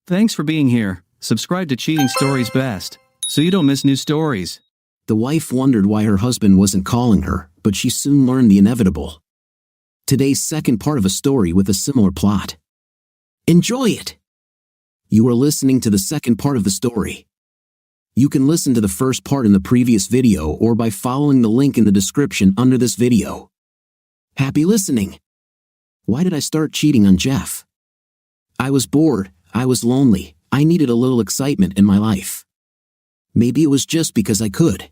Thanks for being here. Subscribe to Cheating Stories Best, so you don't miss new stories. The wife wondered why her husband wasn't calling her, but she soon learned the inevitable. Today's second part of a story with a similar plot. Enjoy it! You are listening to the second part of the story. You can listen to the first part in the previous video or by following the link in the description under this video. Happy listening! Why did I start cheating on Jeff? I was bored, I was lonely, I needed a little excitement in my life. Maybe it was just because I could.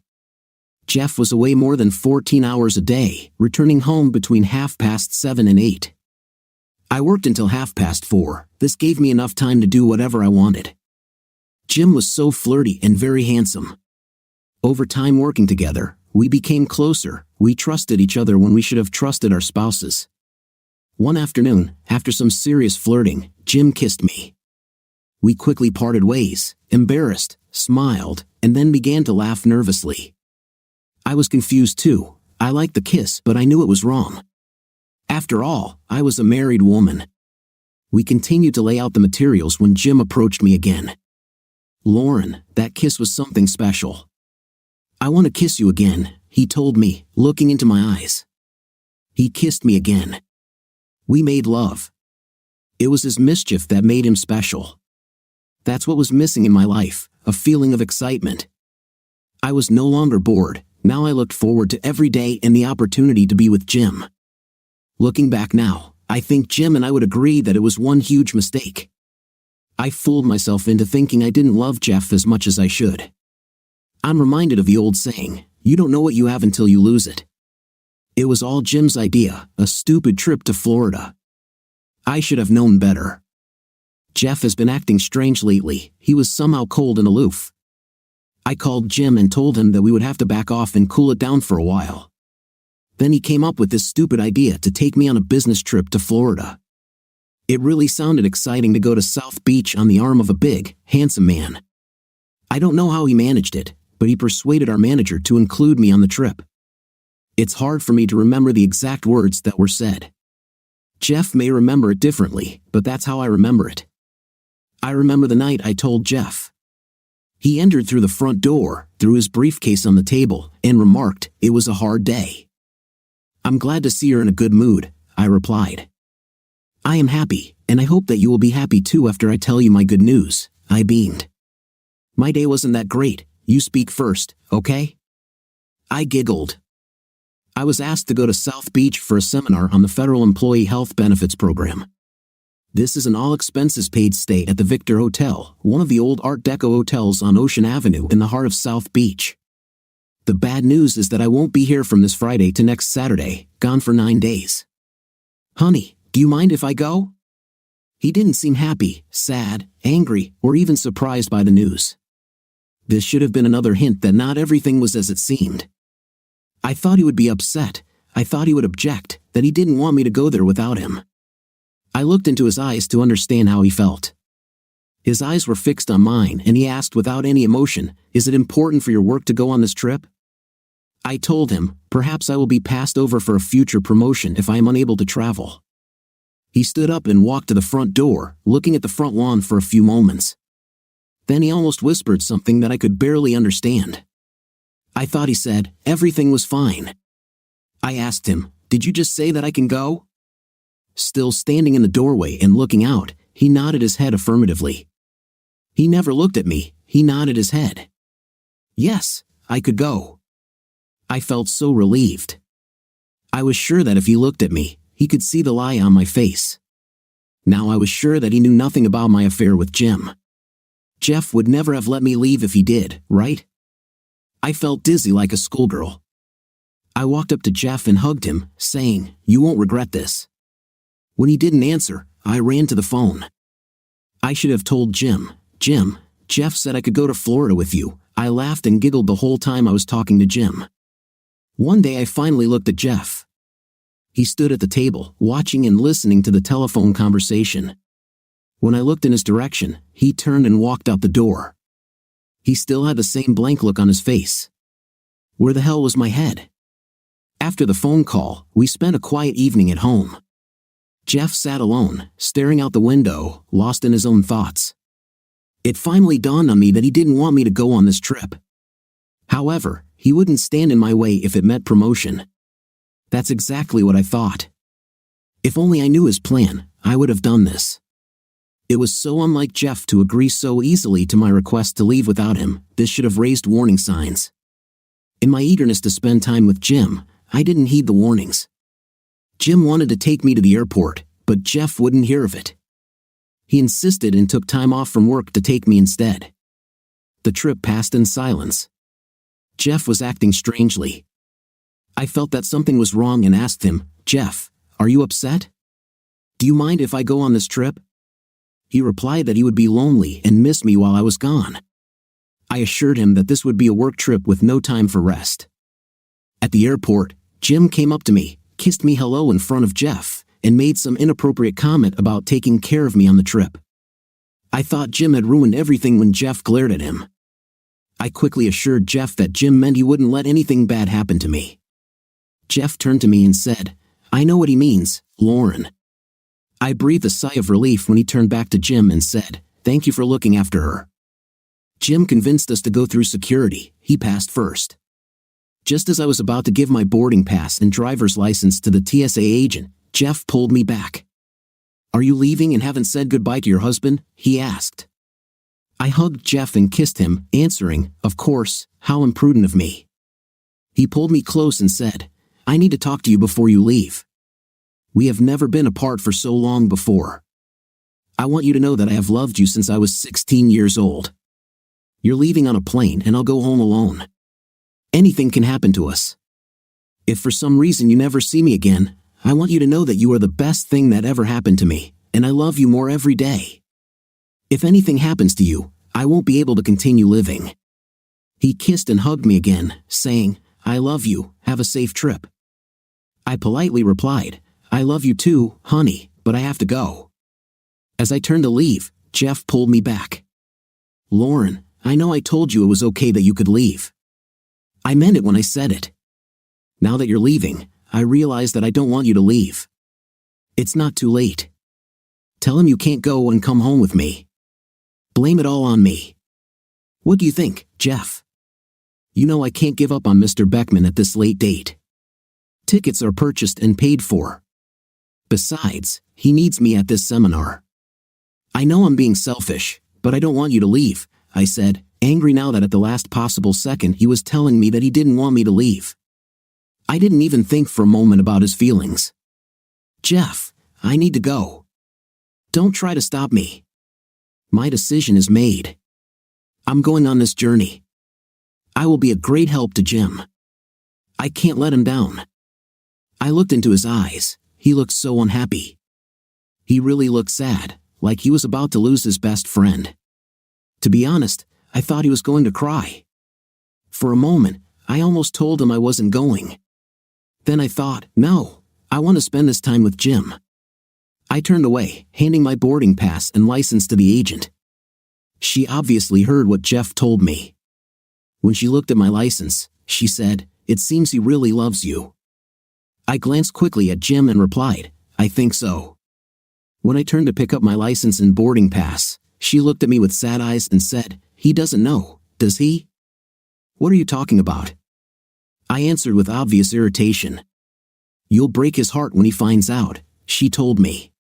Jeff was away more than 14 hours a day, returning home between 7:30 and 8. I worked until 4:30. This gave me enough time to do whatever I wanted. Jim was so flirty and very handsome. Over time working together, we became closer. We trusted each other when we should have trusted our spouses. One afternoon, after some serious flirting, Jim kissed me. We quickly parted ways, embarrassed, smiled, and then began to laugh nervously. I was confused too. I liked the kiss, but I knew it was wrong. After all, I was a married woman. We continued to lay out the materials when Jim approached me again. Lauren, that kiss was something special. I want to kiss you again, he told me, looking into my eyes. He kissed me again. We made love. It was his mischief that made him special. That's what was missing in my life, a feeling of excitement. I was no longer bored. Now I looked forward to every day and the opportunity to be with Jim. Looking back now, I think Jim and I would agree that it was one huge mistake. I fooled myself into thinking I didn't love Jeff as much as I should. I'm reminded of the old saying, you don't know what you have until you lose it. It was all Jim's idea, a stupid trip to Florida. I should have known better. Jeff has been acting strange lately. He was somehow cold and aloof. I called Jim and told him that we would have to back off and cool it down for a while. Then he came up with this stupid idea to take me on a business trip to Florida. It really sounded exciting to go to South Beach on the arm of a big, handsome man. I don't know how he managed it, but he persuaded our manager to include me on the trip. It's hard for me to remember the exact words that were said. Jeff may remember it differently, but that's how I remember it. I remember the night I told Jeff. He entered through the front door, threw his briefcase on the table, and remarked, "It was a hard day." "I'm glad to see you're in a good mood," I replied. "I am happy, and I hope that you will be happy too after I tell you my good news," I beamed. "My day wasn't that great. You speak first, okay?" I giggled. I was asked to go to South Beach for a seminar on the Federal Employee Health Benefits Program. This is an all-expenses-paid stay at the Victor Hotel, one of the old Art Deco hotels on Ocean Avenue in the heart of South Beach. The bad news is that I won't be here from this Friday to next Saturday, gone for 9 days. "Honey, do you mind if I go?" He didn't seem happy, sad, angry, or even surprised by the news. This should have been another hint that not everything was as it seemed. I thought he would be upset. I thought he would object, that he didn't want me to go there without him. I looked into his eyes to understand how he felt. His eyes were fixed on mine, and he asked without any emotion, "Is it important for your work to go on this trip?" I told him, "Perhaps I will be passed over for a future promotion if I am unable to travel." He stood up and walked to the front door, looking at the front lawn for a few moments. Then he almost whispered something that I could barely understand. I thought he said, "Everything was fine." I asked him, "Did you just say that I can go?" Still standing in the doorway and looking out, he nodded his head affirmatively. He never looked at me, he nodded his head. Yes, I could go. I felt so relieved. I was sure that if he looked at me, he could see the lie on my face. Now I was sure that he knew nothing about my affair with Jim. Jeff would never have let me leave if he did, right? I felt dizzy like a schoolgirl. I walked up to Jeff and hugged him, saying, "You won't regret this." When he didn't answer, I ran to the phone. I should have told Jim, "Jim, Jeff said I could go to Florida with you." I laughed and giggled the whole time I was talking to Jim. One day I finally looked at Jeff. He stood at the table, watching and listening to the telephone conversation. When I looked in his direction, he turned and walked out the door. He still had the same blank look on his face. Where the hell was my head? After the phone call, we spent a quiet evening at home. Jeff sat alone, staring out the window, lost in his own thoughts. It finally dawned on me that he didn't want me to go on this trip. However, he wouldn't stand in my way if it meant promotion. That's exactly what I thought. If only I knew his plan, I would have done this. It was so unlike Jeff to agree so easily to my request to leave without him. This should have raised warning signs. In my eagerness to spend time with Jim, I didn't heed the warnings. Jim wanted to take me to the airport, but Jeff wouldn't hear of it. He insisted and took time off from work to take me instead. The trip passed in silence. Jeff was acting strangely. I felt that something was wrong and asked him, "Jeff, are you upset? Do you mind if I go on this trip?" He replied that he would be lonely and miss me while I was gone. I assured him that this would be a work trip with no time for rest. At the airport, Jim came up to me, kissed me hello in front of Jeff, and made some inappropriate comment about taking care of me on the trip. I thought Jim had ruined everything when Jeff glared at him. I quickly assured Jeff that Jim meant he wouldn't let anything bad happen to me. Jeff turned to me and said, "I know what he means, Lauren." I breathed a sigh of relief when he turned back to Jim and said, "Thank you for looking after her." Jim convinced us to go through security. He passed first. Just as I was about to give my boarding pass and driver's license to the TSA agent, Jeff pulled me back. "Are you leaving and haven't said goodbye to your husband?" he asked. I hugged Jeff and kissed him, answering, "Of course, how imprudent of me." He pulled me close and said, "I need to talk to you before you leave. We have never been apart for so long before. I want you to know that I have loved you since I was 16 years old. You're leaving on a plane and I'll go home alone. Anything can happen to us. If for some reason you never see me again, I want you to know that you are the best thing that ever happened to me, and I love you more every day. If anything happens to you, I won't be able to continue living." He kissed and hugged me again, saying, "I love you, have a safe trip." I politely replied, "I love you too, honey, but I have to go." As I turned to leave, Jeff pulled me back. "Lauren, I know I told you it was okay that you could leave. I meant it when I said it. Now that you're leaving, I realize that I don't want you to leave. It's not too late. Tell him you can't go and come home with me. Blame it all on me. What do you think, Jeff? You know I can't give up on Mr. Beckman at this late date. Tickets are purchased and paid for. Besides, he needs me at this seminar. I know I'm being selfish, but I don't want you to leave," I said, angry now that at the last possible second he was telling me that he didn't want me to leave. I didn't even think for a moment about his feelings. "Jeff, I need to go. Don't try to stop me. My decision is made. I'm going on this journey. I will be a great help to Jim. I can't let him down." I looked into his eyes. He looked so unhappy. He really looked sad, like he was about to lose his best friend. To be honest, I thought he was going to cry. For a moment, I almost told him I wasn't going. Then I thought, no, I want to spend this time with Jim. I turned away, handing my boarding pass and license to the agent. She obviously heard what Jeff told me. When she looked at my license, she said, "It seems he really loves you." I glanced quickly at Jim and replied, "I think so." When I turned to pick up my license and boarding pass, she looked at me with sad eyes and said, "He doesn't know, does he?" "What are you talking about?" I answered with obvious irritation. "You'll break his heart when he finds out," she told me.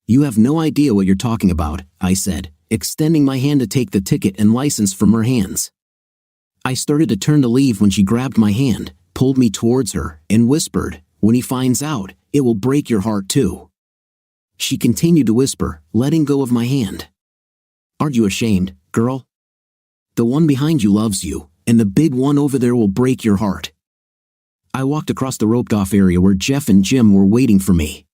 "You have no idea what you're talking about," I said, extending my hand to take the ticket and license from her hands. I started to turn to leave when she grabbed my hand, pulled me towards her, and whispered, "When he finds out, it will break your heart too." She continued to whisper, letting go of my hand. "Aren't you ashamed, girl? The one behind you loves you, and the big one over there will break your heart." I walked across the roped-off area where Jeff and Jim were waiting for me.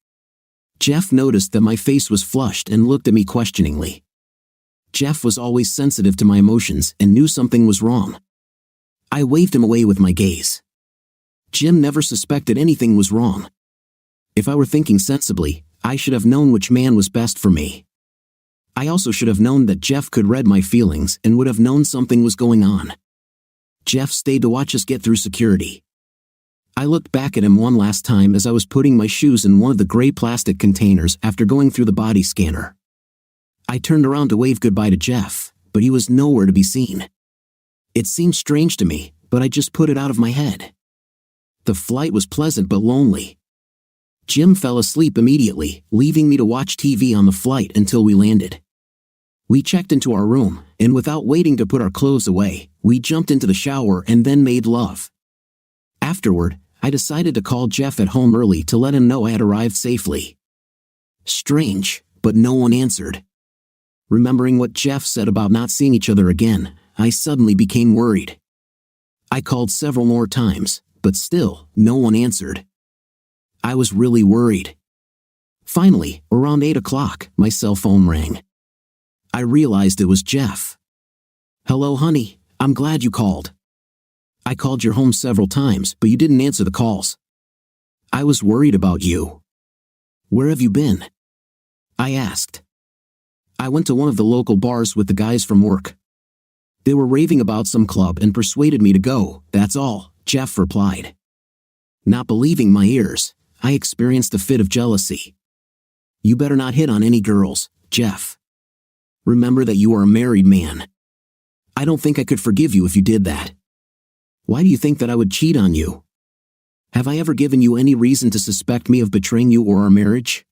Jeff noticed that my face was flushed and looked at me questioningly. Jeff was always sensitive to my emotions and knew something was wrong. I waved him away with my gaze. Jim never suspected anything was wrong. If I were thinking sensibly, I should have known which man was best for me. I also should have known that Jeff could read my feelings and would have known something was going on. Jeff stayed to watch us get through security. I looked back at him one last time as I was putting my shoes in one of the gray plastic containers after going through the body scanner. I turned around to wave goodbye to Jeff, but he was nowhere to be seen. It seemed strange to me, but I just put it out of my head. The flight was pleasant but lonely. Jim fell asleep immediately, leaving me to watch TV on the flight until we landed. We checked into our room, and without waiting to put our clothes away, we jumped into the shower and then made love. Afterward, I decided to call Jeff at home early to let him know I had arrived safely. Strange, but no one answered. Remembering what Jeff said about not seeing each other again, I suddenly became worried. I called several more times, but still, no one answered. I was really worried. Finally, around 8 o'clock, my cell phone rang. I realized it was Jeff. "Hello, honey, I'm glad you called. I called your home several times, but you didn't answer the calls. I was worried about you. Where have you been?" I asked. "I went to one of the local bars with the guys from work. They were raving about some club and persuaded me to go, that's all," Jeff replied. Not believing my ears, I experienced a fit of jealousy. "You better not hit on any girls, Jeff. Remember that you are a married man. I don't think I could forgive you if you did that. Why do you think that I would cheat on you? Have I ever given you any reason to suspect me of betraying you or our marriage?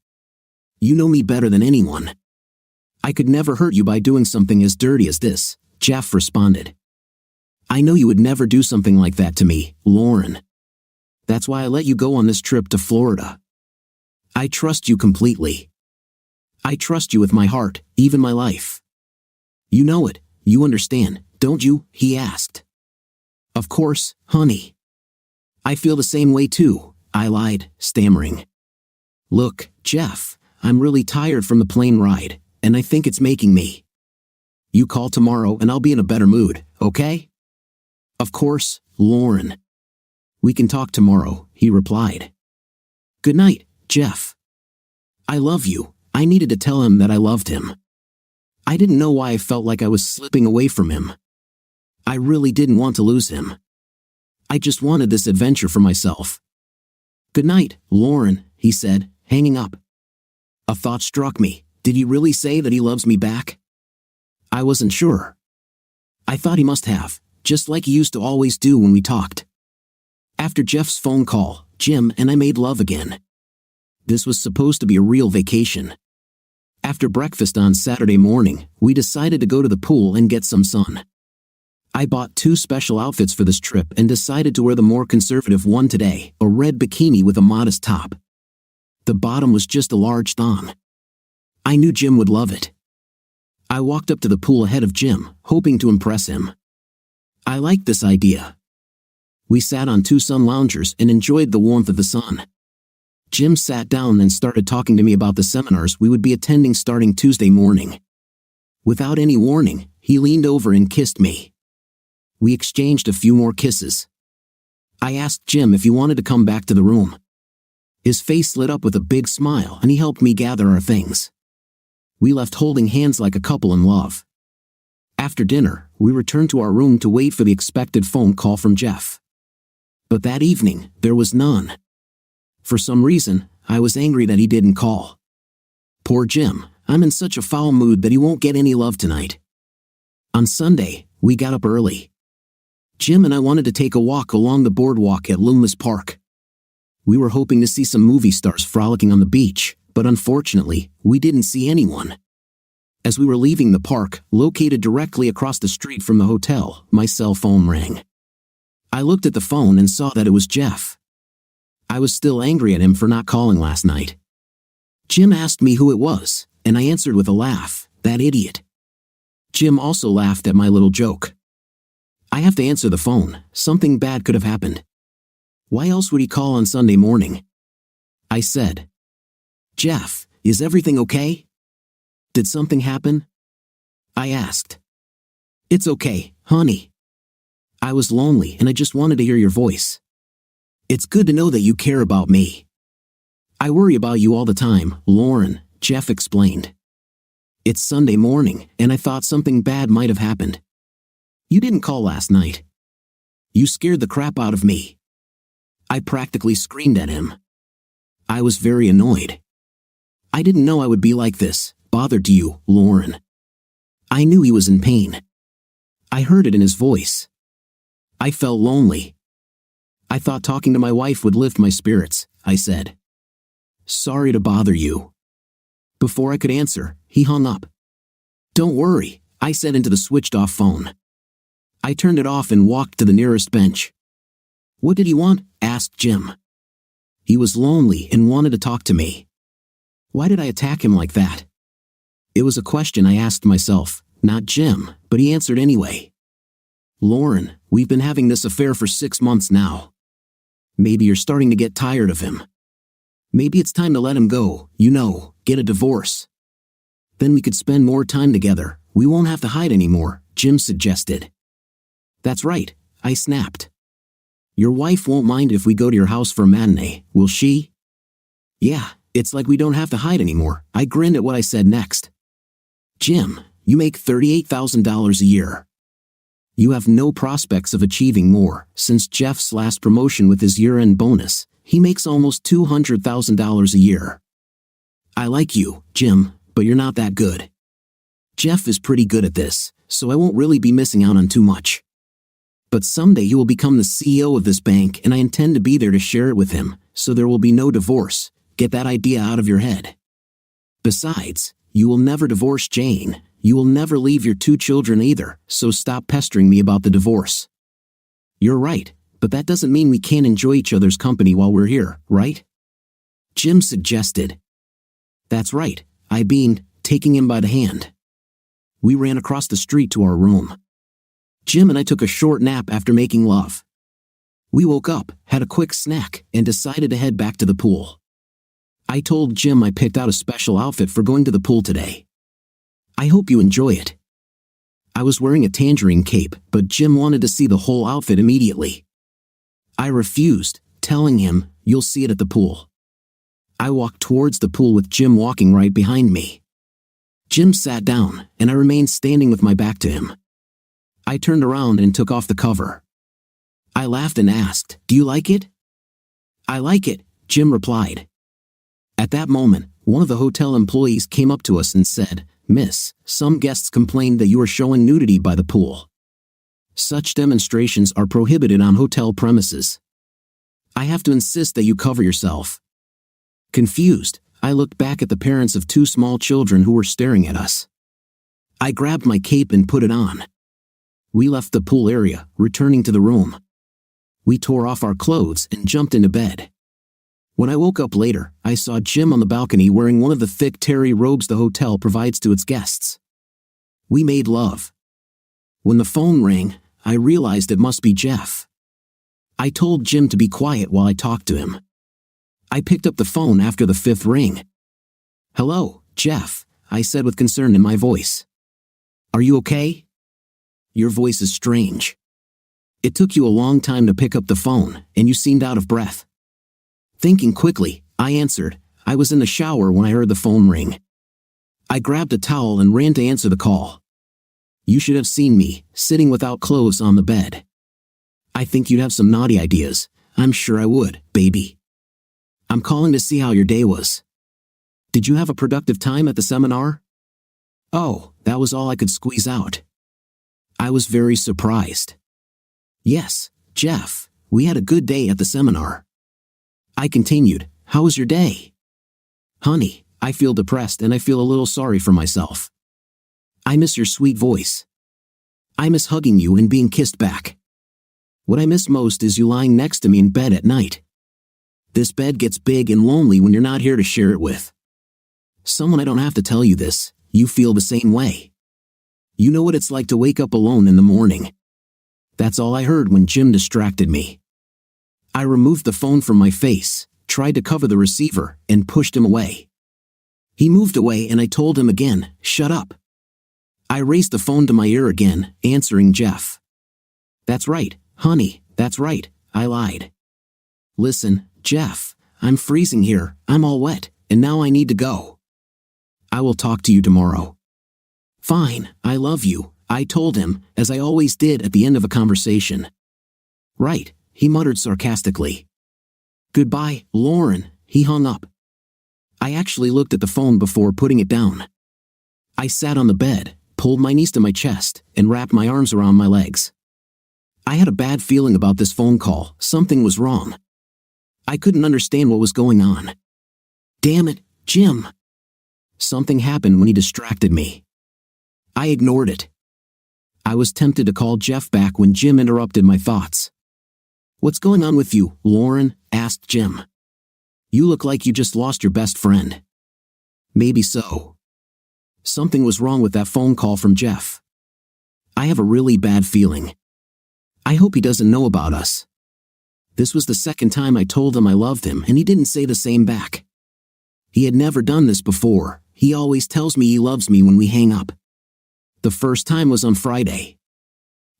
You know me better than anyone. I could never hurt you by doing something as dirty as this," Jeff responded. "I know you would never do something like that to me, Lauren. That's why I let you go on this trip to Florida. I trust you completely. I trust you with my heart, even my life. You know it, you understand, don't you?" he asked. "Of course, honey. I feel the same way too," I lied, stammering. "Look, Jeff, I'm really tired from the plane ride, and I think it's making me. You call tomorrow and I'll be in a better mood, okay?" "Of course, Lauren. We can talk tomorrow," he replied. "Good night, Jeff. I love you." I needed to tell him that I loved him. I didn't know why I felt like I was slipping away from him. I really didn't want to lose him. I just wanted this adventure for myself. "Good night, Lauren," he said, hanging up. A thought struck me. Did he really say that he loves me back? I wasn't sure. I thought he must have, just like he used to always do when we talked. After Jeff's phone call, Jim and I made love again. This was supposed to be a real vacation. After breakfast on Saturday morning, we decided to go to the pool and get some sun. I bought 2 special outfits for this trip and decided to wear the more conservative one today, a red bikini with a modest top. The bottom was just a large thong. I knew Jim would love it. I walked up to the pool ahead of Jim, hoping to impress him. I liked this idea. We sat on 2 sun loungers and enjoyed the warmth of the sun. Jim sat down and started talking to me about the seminars we would be attending starting Tuesday morning. Without any warning, he leaned over and kissed me. We exchanged a few more kisses. I asked Jim if he wanted to come back to the room. His face lit up with a big smile and he helped me gather our things. We left holding hands like a couple in love. After dinner, we returned to our room to wait for the expected phone call from Jeff. But that evening, there was none. For some reason, I was angry that he didn't call. Poor Jim, I'm in such a foul mood that he won't get any love tonight. On Sunday, we got up early. Jim and I wanted to take a walk along the boardwalk at Loomis Park. We were hoping to see some movie stars frolicking on the beach, but unfortunately, we didn't see anyone. As we were leaving the park, located directly across the street from the hotel, my cell phone rang. I looked at the phone and saw that it was Jeff. I was still angry at him for not calling last night. Jim asked me who it was, and I answered with a laugh, "That idiot." Jim also laughed at my little joke. I have to answer the phone, something bad could have happened. Why else would he call on Sunday morning? I said, "Jeff, is everything okay? Did something happen?" I asked. "It's okay, honey. I was lonely and I just wanted to hear your voice. It's good to know that you care about me. I worry about you all the time, Lauren," Jeff explained. "It's Sunday morning, and I thought something bad might have happened. You didn't call last night. You scared the crap out of me." I practically screamed at him. I was very annoyed. I didn't know I would be like this, bothered to you, Lauren. I knew he was in pain. I heard it in his voice. I felt lonely. I thought talking to my wife would lift my spirits, I said. Sorry to bother you. Before I could answer, he hung up. Don't worry, I said into the switched-off phone. I turned it off and walked to the nearest bench. What did he want? Asked Jim. He was lonely and wanted to talk to me. Why did I attack him like that? It was a question I asked myself, not Jim, but he answered anyway. Lauren, we've been having this affair for 6 months now. Maybe you're starting to get tired of him. Maybe it's time to let him go, get a divorce. Then we could spend more time together, we won't have to hide anymore, Jim suggested. That's right, I snapped. Your wife won't mind if we go to your house for a matinee, will she? Yeah, it's like we don't have to hide anymore, I grinned at what I said next. Jim, you make $38,000 a year. You have no prospects of achieving more. Since Jeff's last promotion with his year-end bonus, he makes almost $200,000 a year. I like you, Jim, but you're not that good. Jeff is pretty good at this, so I won't really be missing out on too much. But someday you will become the CEO of this bank and I intend to be there to share it with him, so there will be no divorce. Get that idea out of your head. Besides, you will never divorce Jane. You will never leave your 2 children either, so stop pestering me about the divorce. You're right, but that doesn't mean we can't enjoy each other's company while we're here, right? Jim suggested. That's right, I beamed, taking him by the hand. We ran across the street to our room. Jim and I took a short nap after making love. We woke up, had a quick snack, and decided to head back to the pool. I told Jim I picked out a special outfit for going to the pool today. I hope you enjoy it. I was wearing a tangerine cape, but Jim wanted to see the whole outfit immediately. I refused, telling him, you'll see it at the pool. I walked towards the pool with Jim walking right behind me. Jim sat down, and I remained standing with my back to him. I turned around and took off the cover. I laughed and asked, do you like it? I like it, Jim replied. At that moment, one of the hotel employees came up to us and said, Miss, some guests complained that you are showing nudity by the pool. Such demonstrations are prohibited on hotel premises. I have to insist that you cover yourself. Confused, I looked back at the parents of 2 small children who were staring at us. I grabbed my cape and put it on. We left the pool area, returning to the room. We tore off our clothes and jumped into bed. When I woke up later, I saw Jim on the balcony wearing one of the thick terry robes the hotel provides to its guests. We made love. When the phone rang, I realized it must be Jeff. I told Jim to be quiet while I talked to him. I picked up the phone after the 5th ring. Hello, Jeff, I said with concern in my voice. Are you okay? Your voice is strange. It took you a long time to pick up the phone, and you seemed out of breath. Thinking quickly, I answered, I was in the shower when I heard the phone ring. I grabbed a towel and ran to answer the call. You should have seen me, sitting without clothes on the bed. I think you'd have some naughty ideas. I'm sure I would, baby. I'm calling to see how your day was. Did you have a productive time at the seminar? Oh, that was all I could squeeze out. I was very surprised. Yes, Jeff, we had a good day at the seminar. I continued, how was your day? Honey, I feel depressed and I feel a little sorry for myself. I miss your sweet voice. I miss hugging you and being kissed back. What I miss most is you lying next to me in bed at night. This bed gets big and lonely when you're not here to share it with. Someone I don't have to tell you this, you feel the same way. You know what it's like to wake up alone in the morning. That's all I heard when Jim distracted me. I removed the phone from my face, tried to cover the receiver, and pushed him away. He moved away and I told him again, shut up. I raised the phone to my ear again, answering Jeff. That's right, honey, that's right, I lied. Listen, Jeff, I'm freezing here, I'm all wet, and now I need to go. I will talk to you tomorrow. Fine, I love you, I told him, as I always did at the end of a conversation. Right, he muttered sarcastically. Goodbye, Lauren, he hung up. I actually looked at the phone before putting it down. I sat on the bed, pulled my knees to my chest, and wrapped my arms around my legs. I had a bad feeling about this phone call. Something was wrong. I couldn't understand what was going on. Damn it, Jim! Something happened when he distracted me. I ignored it. I was tempted to call Jeff back when Jim interrupted my thoughts. "What's going on with you, Lauren?" asked Jim. "You look like you just lost your best friend." Maybe so. Something was wrong with that phone call from Jeff. I have a really bad feeling. I hope he doesn't know about us. This was the second time I told him I loved him, and he didn't say the same back. He had never done this before. He always tells me he loves me when we hang up. The first time was on Friday.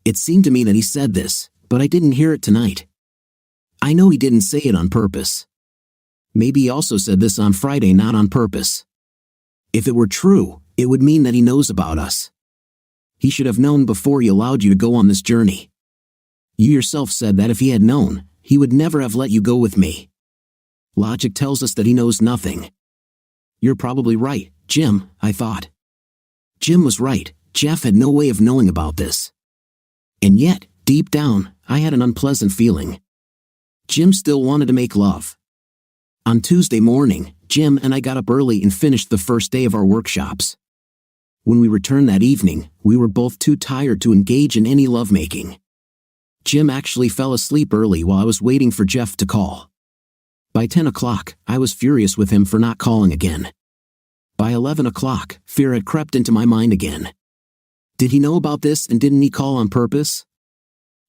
It seemed to me that he said this, but I didn't hear it tonight. I know he didn't say it on purpose. Maybe he also said this on Friday not on purpose. If it were true, it would mean that he knows about us. He should have known before he allowed you to go on this journey. You yourself said that if he had known, he would never have let you go with me. Logic tells us that he knows nothing. You're probably right, Jim, I thought. Jim was right. Jeff had no way of knowing about this. And yet, deep down, I had an unpleasant feeling. Jim still wanted to make love. On Tuesday morning, Jim and I got up early and finished the first day of our workshops. When we returned that evening, we were both too tired to engage in any lovemaking. Jim actually fell asleep early while I was waiting for Jeff to call. By 10 o'clock, I was furious with him for not calling again. By 11 o'clock, fear had crept into my mind again. Did he know about this and didn't he call on purpose?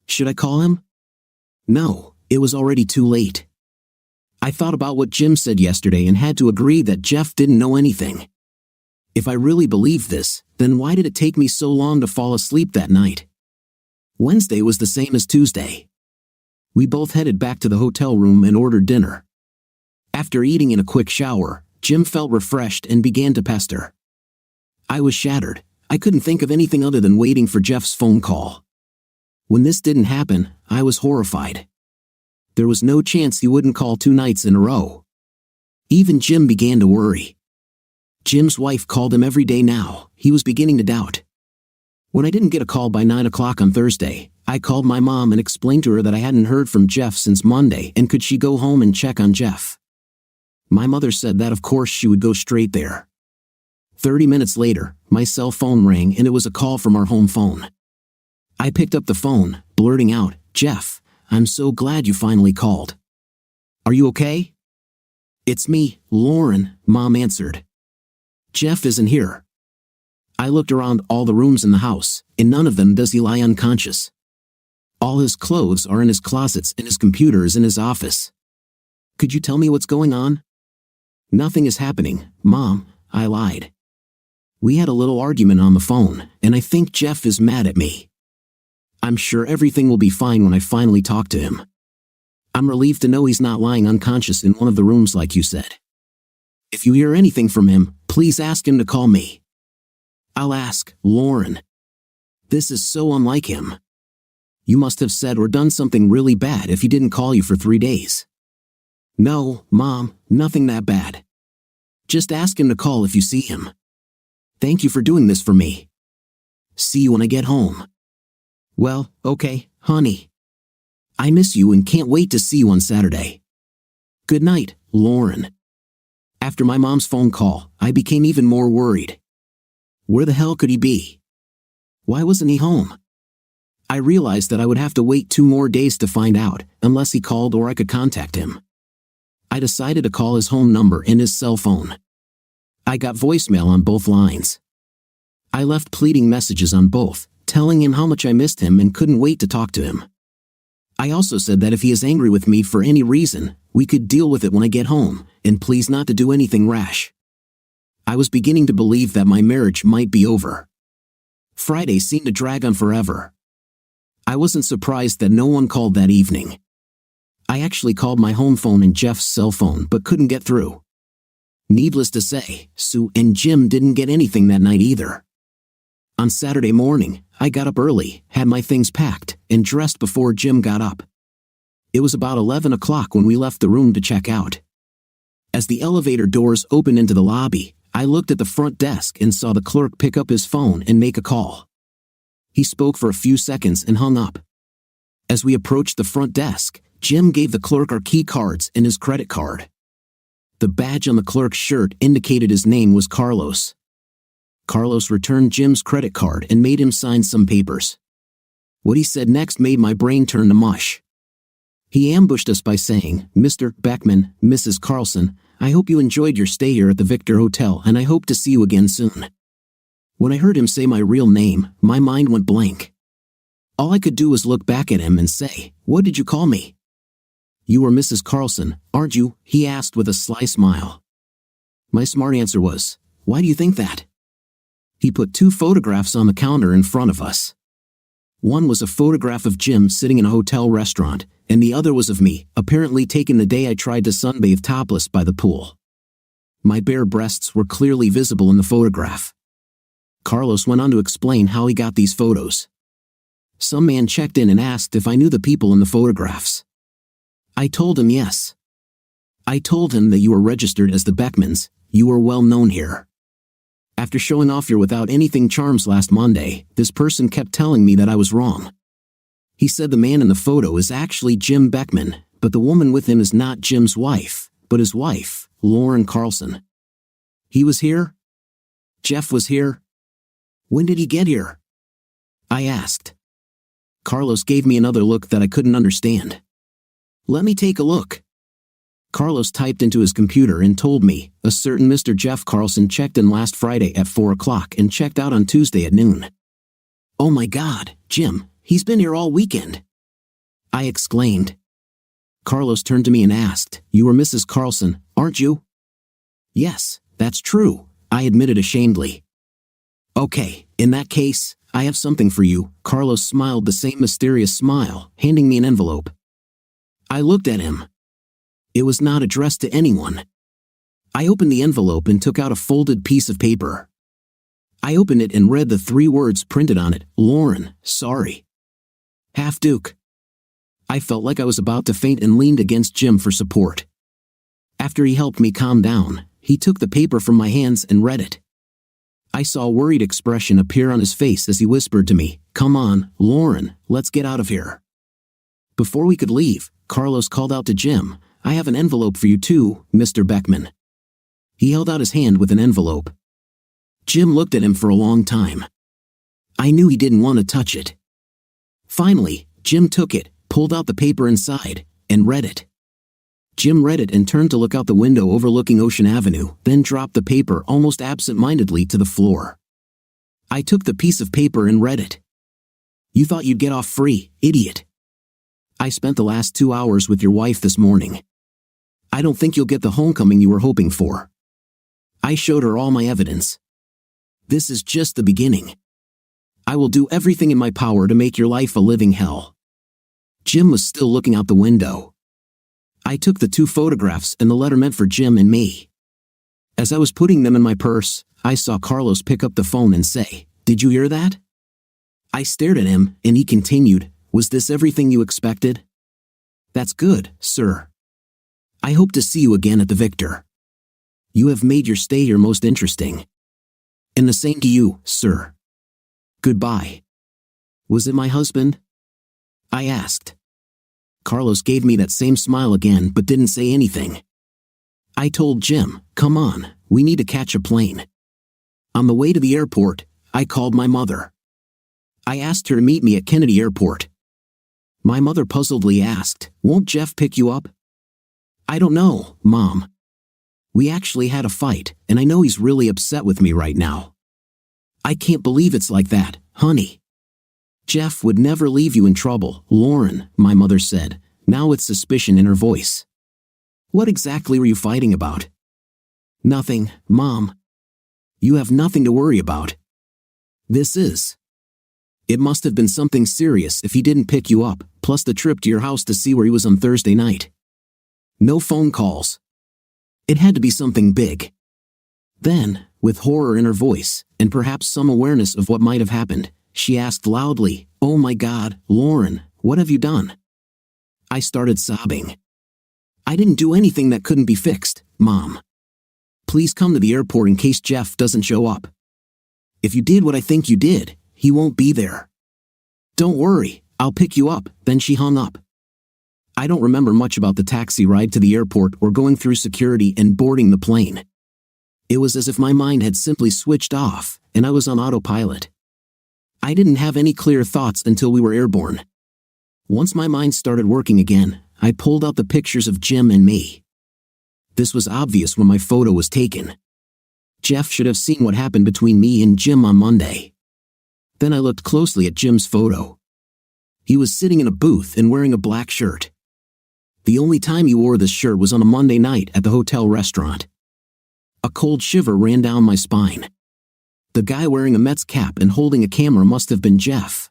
Should I call him? No, it was already too late. I thought about what Jim said yesterday and had to agree that Jeff didn't know anything. If I really believed this, then why did it take me so long to fall asleep that night? Wednesday was the same as Tuesday. We both headed back to the hotel room and ordered dinner. After eating in a quick shower, Jim felt refreshed and began to pester. I was shattered. I couldn't think of anything other than waiting for Jeff's phone call. When this didn't happen, I was horrified. There was no chance he wouldn't call 2 nights in a row. Even Jim began to worry. Jim's wife called him every day now. He was beginning to doubt. When I didn't get a call by 9 o'clock on Thursday, I called my mom and explained to her that I hadn't heard from Jeff since Monday and could she go home and check on Jeff. My mother said that of course she would go straight there. 30 minutes later, my cell phone rang and it was a call from our home phone. I picked up the phone, blurting out, "Jeff, I'm so glad you finally called. Are you okay?" "It's me, Lauren," Mom answered. "Jeff isn't here." I looked around all the rooms in the house. In none of them does he lie unconscious. All his clothes are in his closets and his computer is in his office. Could you tell me what's going on? "Nothing is happening, Mom," I lied. "We had a little argument on the phone, and I think Jeff is mad at me. I'm sure everything will be fine when I finally talk to him. I'm relieved to know he's not lying unconscious in one of the rooms like you said. If you hear anything from him, please ask him to call me." "I'll ask, Lauren. This is so unlike him. You must have said or done something really bad if he didn't call you for 3 days." "No, Mom, nothing that bad. Just ask him to call if you see him. Thank you for doing this for me. See you when I get home." "Well, okay, honey. I miss you and can't wait to see you on Saturday. Good night, Lauren." After my mom's phone call, I became even more worried. Where the hell could he be? Why wasn't he home? I realized that I would have to wait 2 more days to find out, unless he called or I could contact him. I decided to call his home number and his cell phone. I got voicemail on both lines. I left pleading messages on both, telling him how much I missed him and couldn't wait to talk to him. I also said that if he is angry with me for any reason, we could deal with it when I get home, and please not to do anything rash. I was beginning to believe that my marriage might be over. Friday seemed to drag on forever. I wasn't surprised that no one called that evening. I actually called my home phone and Jeff's cell phone but couldn't get through. Needless to say, Sue and Jim didn't get anything that night either. On Saturday morning, I got up early, had my things packed, and dressed before Jim got up. It was about 11 o'clock when we left the room to check out. As the elevator doors opened into the lobby, I looked at the front desk and saw the clerk pick up his phone and make a call. He spoke for a few seconds and hung up. As we approached the front desk, Jim gave the clerk our key cards and his credit card. The badge on the clerk's shirt indicated his name was Carlos. Carlos returned Jim's credit card and made him sign some papers. What he said next made my brain turn to mush. He ambushed us by saying, "Mr. Beckman, Mrs. Carlson, I hope you enjoyed your stay here at the Victor Hotel and I hope to see you again soon." When I heard him say my real name, my mind went blank. All I could do was look back at him and say, "What did you call me?" "You are Mrs. Carlson, aren't you?" he asked with a sly smile. My smart answer was, "Why do you think that?" He put 2 photographs on the counter in front of us. One was a photograph of Jim sitting in a hotel restaurant, and the other was of me, apparently taken the day I tried to sunbathe topless by the pool. My bare breasts were clearly visible in the photograph. Carlos went on to explain how he got these photos. Some man checked in and asked if I knew the people in the photographs. I told him yes. I told him that you were registered as the Beckmans, you were well known here. After showing off your without anything charms last Monday, this person kept telling me that I was wrong. He said the man in the photo is actually Jim Beckman, but the woman with him is not Jim's wife, but his wife, Lauren Carlson. He was here? Jeff was here? When did he get here? I asked. Carlos gave me another look that I couldn't understand. Let me take a look. Carlos typed into his computer and told me, a certain Mr. Jeff Carlson checked in last Friday at 4 o'clock and checked out on Tuesday at noon. Oh my God, Jim, he's been here all weekend. I exclaimed. Carlos turned to me and asked, "You are Mrs. Carlson, aren't you?" "Yes, that's true," I admitted ashamedly. "Okay, in that case, I have something for you." Carlos smiled the same mysterious smile, handing me an envelope. I looked at him. It was not addressed to anyone. I opened the envelope and took out a folded piece of paper. I opened it and read the 3 words printed on it, "Lauren, sorry. Half-Duke." I felt like I was about to faint and leaned against Jim for support. After he helped me calm down, he took the paper from my hands and read it. I saw a worried expression appear on his face as he whispered to me, "Come on, Lauren, let's get out of here." Before we could leave, Carlos called out to Jim, "I have an envelope for you too, Mr. Beckman." He held out his hand with an envelope. Jim looked at him for a long time. I knew he didn't want to touch it. Finally, Jim took it, pulled out the paper inside, and read it. Jim read it and turned to look out the window overlooking Ocean Avenue, then dropped the paper almost absent-mindedly to the floor. I took the piece of paper and read it. "You thought you'd get off free, idiot. I spent the last 2 hours with your wife this morning. I don't think you'll get the homecoming you were hoping for. I showed her all my evidence. This is just the beginning. I will do everything in my power to make your life a living hell." Jim was still looking out the window. I took the 2 photographs and the letter meant for Jim and me. As I was putting them in my purse, I saw Carlos pick up the phone and say, "Did you hear that?" I stared at him, and he continued, "Was this everything you expected?" "That's good, sir. I hope to see you again at the Victor. You have made your stay here most interesting. And the same to you, sir. Goodbye." "Was it my husband?" I asked. Carlos gave me that same smile again but didn't say anything. I told Jim, "Come on, we need to catch a plane." On the way to the airport, I called my mother. I asked her to meet me at Kennedy Airport. My mother puzzledly asked, "Won't Jeff pick you up?" "I don't know, Mom. We actually had a fight, and I know he's really upset with me right now." "I can't believe it's like that, honey." "Jeff would never leave you in trouble, Lauren," my mother said, now with suspicion in her voice. "What exactly were you fighting about?" "Nothing, Mom. You have nothing to worry about. This is. It must have been something serious if he didn't pick you up, plus the trip to your house to see where he was on Thursday night. No phone calls. It had to be something big." Then, with horror in her voice, and perhaps some awareness of what might have happened, she asked loudly, "Oh my God, Lauren, what have you done?" I started sobbing. "I didn't do anything that couldn't be fixed, Mom. please come to the airport in case Jeff doesn't show up. If you did what I think you did, he won't be there. Don't worry, I'll pick you up." Then she hung up. I don't remember much about the taxi ride to the airport or going through security and boarding the plane. It was as if my mind had simply switched off, and I was on autopilot. I didn't have any clear thoughts until we were airborne. Once my mind started working again, I pulled out the pictures of Jim and me. This was obvious when my photo was taken. Jeff should have seen what happened between me and Jim on Monday. Then I looked closely at Jim's photo. He was sitting in a booth and wearing a black shirt. The only time he wore this shirt was on a Monday night at the hotel restaurant. A cold shiver ran down my spine. The guy wearing a Mets cap and holding a camera must have been Jeff.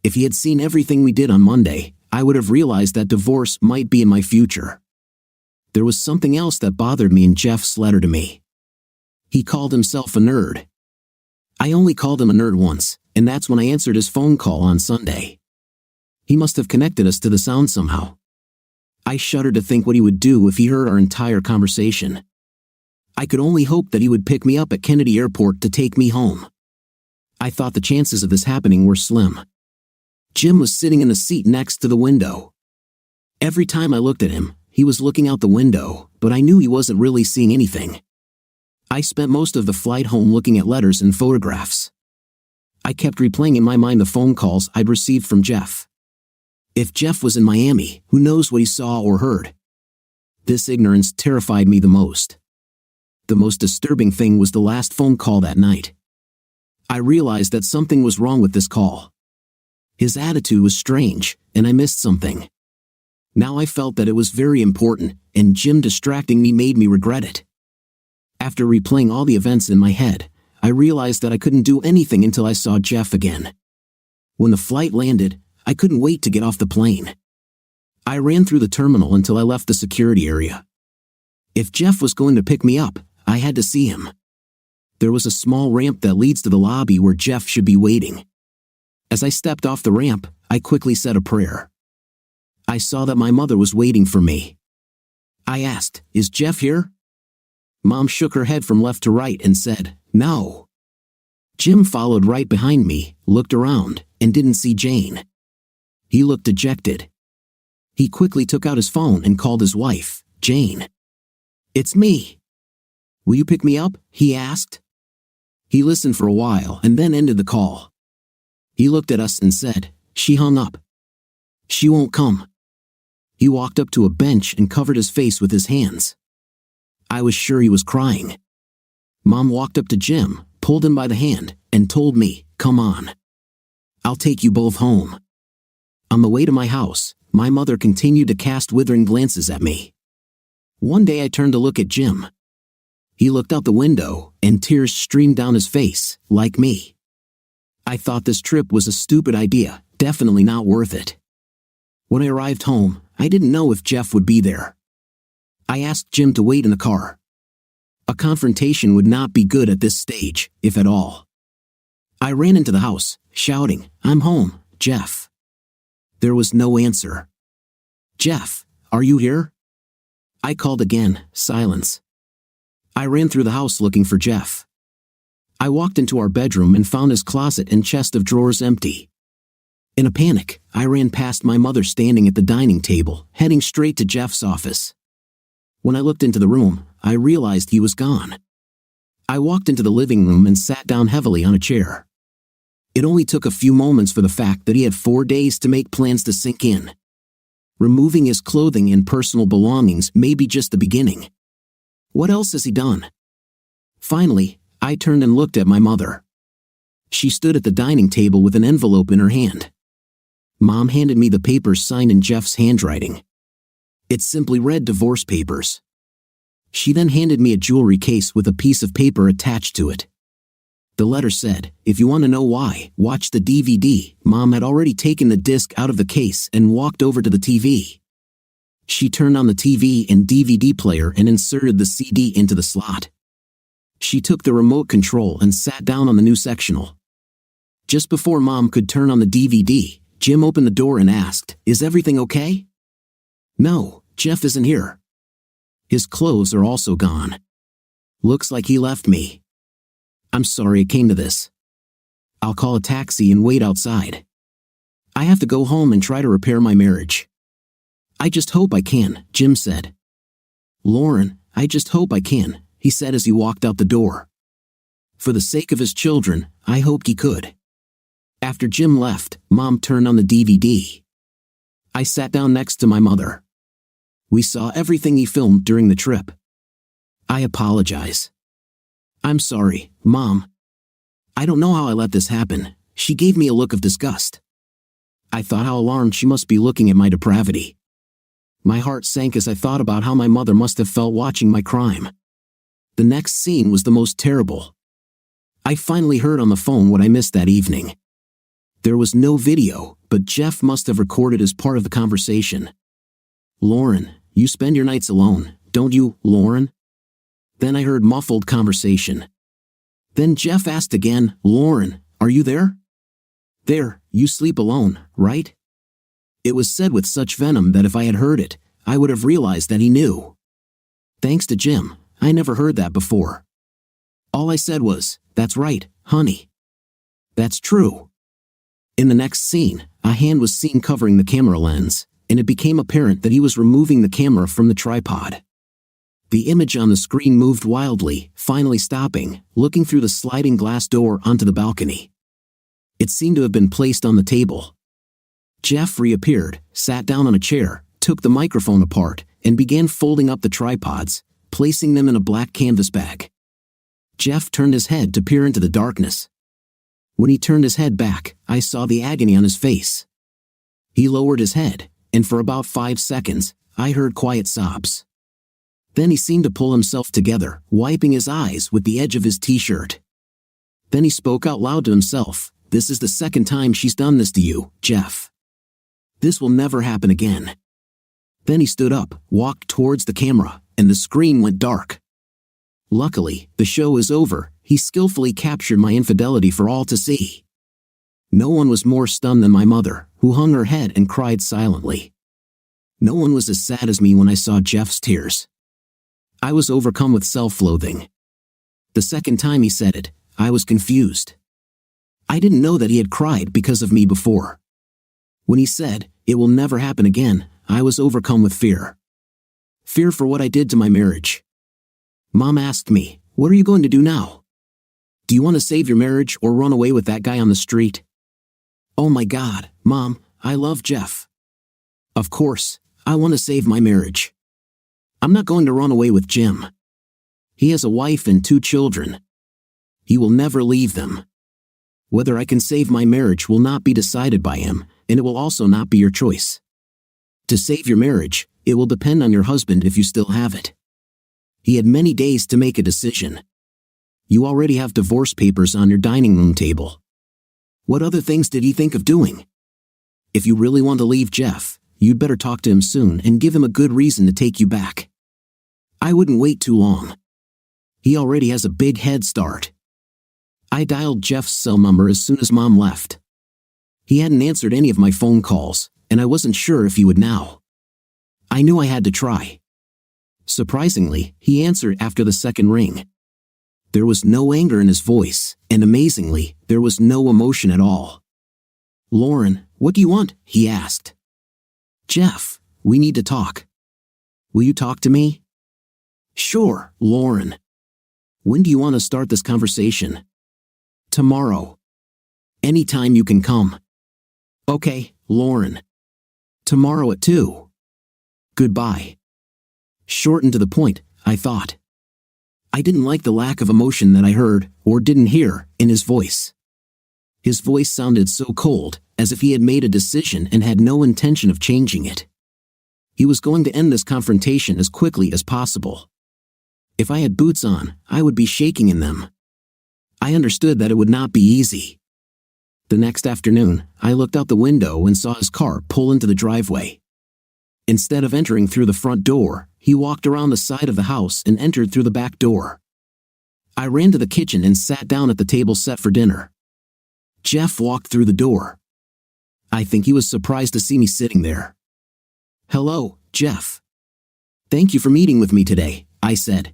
If he had seen everything we did on Monday, I would have realized that divorce might be in my future. There was something else that bothered me in Jeff's letter to me. He called himself a nerd. I only called him a nerd once, and that's when I answered his phone call on Sunday. He must have connected us to the sound somehow. I shuddered to think what he would do if he heard our entire conversation. I could only hope that he would pick me up at Kennedy Airport to take me home. I thought the chances of this happening were slim. Jim was sitting in the seat next to the window. Every time I looked at him, he was looking out the window, but I knew he wasn't really seeing anything. I spent most of the flight home looking at letters and photographs. I kept replaying in my mind the phone calls I'd received from Jeff. If Jeff was in Miami, who knows what he saw or heard? This ignorance terrified me the most. The most disturbing thing was the last phone call that night. I realized that something was wrong with this call. His attitude was strange, and I missed something. Now I felt that it was very important, and Jim distracting me made me regret it. After replaying all the events in my head, I realized that I couldn't do anything until I saw Jeff again. When the flight landed, I couldn't wait to get off the plane. I ran through the terminal until I left the security area. If Jeff was going to pick me up, I had to see him. There was a small ramp that leads to the lobby where Jeff should be waiting. As I stepped off the ramp, I quickly said a prayer. I saw that my mother was waiting for me. I asked, "Is Jeff here?" Mom shook her head from left to right and said, "No." Jim followed right behind me, looked around, and didn't see Jane. He looked dejected. He quickly took out his phone and called his wife, Jane. "It's me. Will you pick me up?" he asked. He listened for a while and then ended the call. He looked at us and said, "She hung up. She won't come." He walked up to a bench and covered his face with his hands. I was sure he was crying. Mom walked up to Jim, pulled him by the hand, and told me, "Come on. I'll take you both home." On the way to my house, my mother continued to cast withering glances at me. One day I turned to look at Jim. He looked out the window, and tears streamed down his face, like me. I thought this trip was a stupid idea, definitely not worth it. When I arrived home, I didn't know if Jeff would be there. I asked Jim to wait in the car. A confrontation would not be good at this stage, if at all. I ran into the house, shouting, "I'm home, Jeff." There was no answer. "Jeff, are you here?" I called again, silence. I ran through the house looking for Jeff. I walked into our bedroom and found his closet and chest of drawers empty. In a panic, I ran past my mother standing at the dining table, heading straight to Jeff's office. When I looked into the room, I realized he was gone. I walked into the living room and sat down heavily on a chair. It only took a few moments for the fact that he had 4 days to make plans to sink in. Removing his clothing and personal belongings may be just the beginning. What else has he done? Finally, I turned and looked at my mother. She stood at the dining table with an envelope in her hand. Mom handed me the papers signed in Jeff's handwriting. It simply read divorce papers. She then handed me a jewelry case with a piece of paper attached to it. The letter said, "If you want to know why, watch the DVD." Mom had already taken the disc out of the case and walked over to the TV. She turned on the TV and DVD player and inserted the CD into the slot. She took the remote control and sat down on the new sectional. Just before Mom could turn on the DVD, Jim opened the door and asked, "Is everything okay?" "No, Jeff isn't here. His clothes are also gone." Looks like he left me. I'm sorry it came to this. I'll call a taxi and wait outside. I have to go home and try to repair my marriage. I just hope I can, Jim said. Lauren, I just hope I can, he said as he walked out the door. For the sake of his children, I hoped he could. After Jim left, Mom turned on the DVD. I sat down next to my mother. We saw everything he filmed during the trip. I apologize. I'm sorry, Mom. I don't know how I let this happen. She gave me a look of disgust. I thought how alarmed she must be looking at my depravity. My heart sank as I thought about how my mother must have felt watching my crime. The next scene was the most terrible. I finally heard on the phone what I missed that evening. There was no video, but Jeff must have recorded as part of the conversation. Lauren, you spend your nights alone, don't you, Lauren? Then I heard muffled conversation. Then Jeff asked again, Lauren, are you there? There, you sleep alone, right? It was said with such venom that if I had heard it, I would have realized that he knew. Thanks to Jim, I never heard that before. All I said was, that's right, honey. That's true. In the next scene, a hand was seen covering the camera lens, and it became apparent that he was removing the camera from the tripod. The image on the screen moved wildly, finally stopping, looking through the sliding glass door onto the balcony. It seemed to have been placed on the table. Jeff reappeared, sat down on a chair, took the microphone apart, and began folding up the tripods, placing them in a black canvas bag. Jeff turned his head to peer into the darkness. When he turned his head back, I saw the agony on his face. He lowered his head, and for about 5 seconds, I heard quiet sobs. Then he seemed to pull himself together, wiping his eyes with the edge of his t-shirt. Then he spoke out loud to himself, "This is the second time she's done this to you, Jeff. This will never happen again." Then he stood up, walked towards the camera, and the screen went dark. Luckily, the show is over. He skillfully captured my infidelity for all to see. No one was more stunned than my mother, who hung her head and cried silently. No one was as sad as me when I saw Jeff's tears. I was overcome with self-loathing. The second time he said it, I was confused. I didn't know that he had cried because of me before. When he said, "It will never happen again," I was overcome with fear. Fear for what I did to my marriage. Mom asked me, "What are you going to do now? Do you want to save your marriage or run away with that guy on the street?" Oh my God, Mom, I love Jeff. Of course, I want to save my marriage. I'm not going to run away with Jim. He has a wife and 2 children. He will never leave them. Whether I can save my marriage will not be decided by him, and it will also not be your choice. To save your marriage, it will depend on your husband if you still have it. He had many days to make a decision. You already have divorce papers on your dining room table. What other things did he think of doing? If you really want to leave Jeff, you'd better talk to him soon and give him a good reason to take you back. I wouldn't wait too long. He already has a big head start. I dialed Jeff's cell number as soon as Mom left. He hadn't answered any of my phone calls, and I wasn't sure if he would now. I knew I had to try. Surprisingly, he answered after the second ring. There was no anger in his voice, and amazingly, there was no emotion at all. "Lauren, what do you want?" he asked. "Jeff, we need to talk. Will you talk to me?" "Sure, Lauren. When do you want to start this conversation?" "Tomorrow. Anytime you can come." "Okay, Lauren. Tomorrow at 2. Goodbye." Short and to the point, I thought. I didn't like the lack of emotion that I heard, or didn't hear, in his voice. His voice sounded so cold, as if he had made a decision and had no intention of changing it. He was going to end this confrontation as quickly as possible. If I had boots on, I would be shaking in them. I understood that it would not be easy. The next afternoon, I looked out the window and saw his car pull into the driveway. Instead of entering through the front door, he walked around the side of the house and entered through the back door. I ran to the kitchen and sat down at the table set for dinner. Jeff walked through the door. I think he was surprised to see me sitting there. "Hello, Jeff. Thank you for meeting with me today," I said.